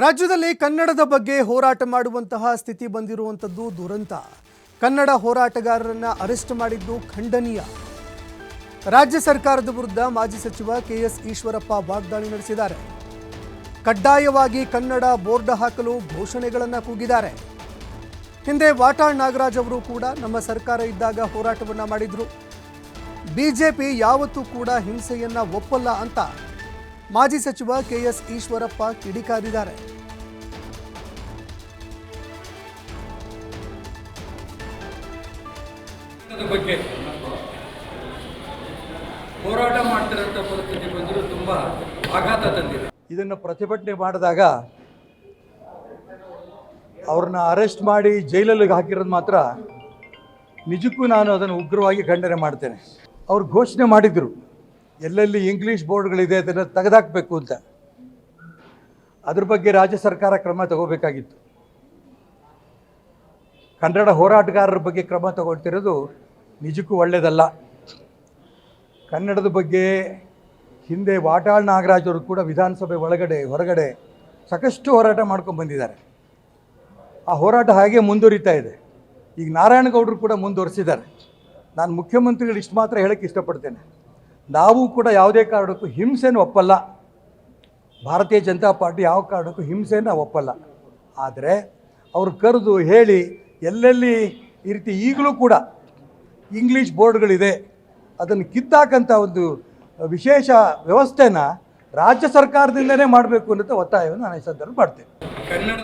ರಾಜ್ಯದಲ್ಲಿ ಕನ್ನಡದ ಬಗ್ಗೆ ಹೋರಾಟ ಮಾಡುವಂತಹ ಸ್ಥಿತಿ ಬಂದಿರುವಂತದ್ದು ದುರಂತ. ಕನ್ನಡ ಹೋರಾಟಗಾರರನ್ನ ಅರೆಸ್ಟ್ ಮಾಡಿದ್ದು ಖಂಡನೀಯ. ರಾಜ್ಯ ಸರ್ಕಾರದ ವಿರುದ್ಧ ಮಾಜಿ ಸಚಿವ ಕೆಎಸ್ ಈಶ್ವರಪ್ಪ ವಾಗ್ದಾಳಿ ನಡೆಸಿದ್ದಾರೆ. ಕಡ್ಡಾಯವಾಗಿ ಕನ್ನಡ ಬೋರ್ಡ್ ಹಾಕಲು ಘೋಷಣೆಗಳನ್ನು ಕೂಗಿದ್ದಾರೆ. ಹಿಂದೆ ವಾಟಾಳ್ ನಾಗರಾಜ್ ಅವರು ಕೂಡ ನಮ್ಮ ಸರ್ಕಾರ ಇದ್ದಾಗ ಹೋರಾಟವನ್ನ ಮಾಡಿದ್ರು. ಬಿಜೆಪಿ ಯಾವತ್ತೂ ಕೂಡ ಹಿಂಸೆಯನ್ನ ಒಪ್ಪಲ್ಲ ಅಂತ ಮಾಜಿ ಸಚಿವ ಕೆಎಸ್ ಈಶ್ವರಪ್ಪ ಕಿಡಿಕಾರಿದ್ದಾರೆ. ಬಗ್ಗೆ ಹೋರಾಟ ಮಾಡ್ತಿರೋಂಥ ಪರಿಸ್ಥಿತಿ ಬಂದರೂ ತುಂಬ ಆಘಾತ ತಂದಿದೆ. ಇದನ್ನು ಪ್ರತಿಭಟನೆ ಮಾಡಿದಾಗ ಅವ್ರನ್ನ ಅರೆಸ್ಟ್ ಮಾಡಿ ಜೈಲಲ್ಲಿ ಹಾಕಿರೋದು ಮಾತ್ರ ನಿಜಕ್ಕೂ ನಾನು ಅದನ್ನು ಉಗ್ರವಾಗಿ ಖಂಡನೆ ಮಾಡ್ತೇನೆ. ಅವ್ರು ಘೋಷಣೆ ಮಾಡಿದರು ಎಲ್ಲೆಲ್ಲಿ ಇಂಗ್ಲೀಷ್ ಬೋರ್ಡ್ಗಳಿದೆ ಅದನ್ನು ತೆಗೆದಾಕಬೇಕು ಅಂತ. ಅದ್ರ ಬಗ್ಗೆ ರಾಜ್ಯ ಸರ್ಕಾರ ಕ್ರಮ ತಗೋಬೇಕಾಗಿತ್ತು. ಕನ್ನಡ ಹೋರಾಟಗಾರರ ಬಗ್ಗೆ ಕ್ರಮ ತಗೊಳ್ತಿರೋದು ನಿಜಕ್ಕೂ ಒಳ್ಳೆಯದಲ್ಲ. ಕನ್ನಡದ ಬಗ್ಗೆ ಹಿಂದೆ ವಾಟಾಳ್ ನಾಗರಾಜ್ ಅವರು ಕೂಡ ವಿಧಾನಸಭೆ ಒಳಗಡೆ ಹೊರಗಡೆ ಸಾಕಷ್ಟು ಹೋರಾಟ ಮಾಡ್ಕೊಂಡು ಬಂದಿದ್ದಾರೆ. ಆ ಹೋರಾಟ ಹಾಗೆ ಮುಂದುವರಿತಾ ಇದೆ. ಈಗ ನಾರಾಯಣಗೌಡರು ಕೂಡ ಮುಂದುವರಿಸಿದ್ದಾರೆ. ನಾನು ಮುಖ್ಯಮಂತ್ರಿಗಳು ಇಷ್ಟು ಮಾತ್ರ ಹೇಳೋಕ್ಕೆ ಇಷ್ಟಪಡ್ತೇನೆ, ನಾವು ಕೂಡ ಯಾವುದೇ ಕಾರಣಕ್ಕೂ ಹಿಂಸೆನ ಒಪ್ಪಲ್ಲ. ಭಾರತೀಯ ಜನತಾ ಪಾರ್ಟಿ ಯಾವ ಕಾರಣಕ್ಕೂ ಹಿಂಸೆನ ಒಪ್ಪಲ್ಲ. ಆದರೆ ಅವರು ಕರೆದು ಹೇಳಿ ಎಲ್ಲೆಲ್ಲಿ ಈ ರೀತಿ ಈಗಲೂ ಕೂಡ ಇಂಗ್ಲೀಷ್ ಬೋರ್ಡ್ಗಳಿದೆ ಅದನ್ನು ಕಿತ್ತಾಕಂಥ ಒಂದು ವಿಶೇಷ ವ್ಯವಸ್ಥೆನ ರಾಜ್ಯ ಸರ್ಕಾರದಿಂದಲೇ ಮಾಡಬೇಕು ಅನ್ನೋ ಒತ್ತಾಯವನ್ನು ನಾನು ಈ ಸಂದರ್ಭ ಮಾಡ್ತೇನೆ. ಕನ್ನಡ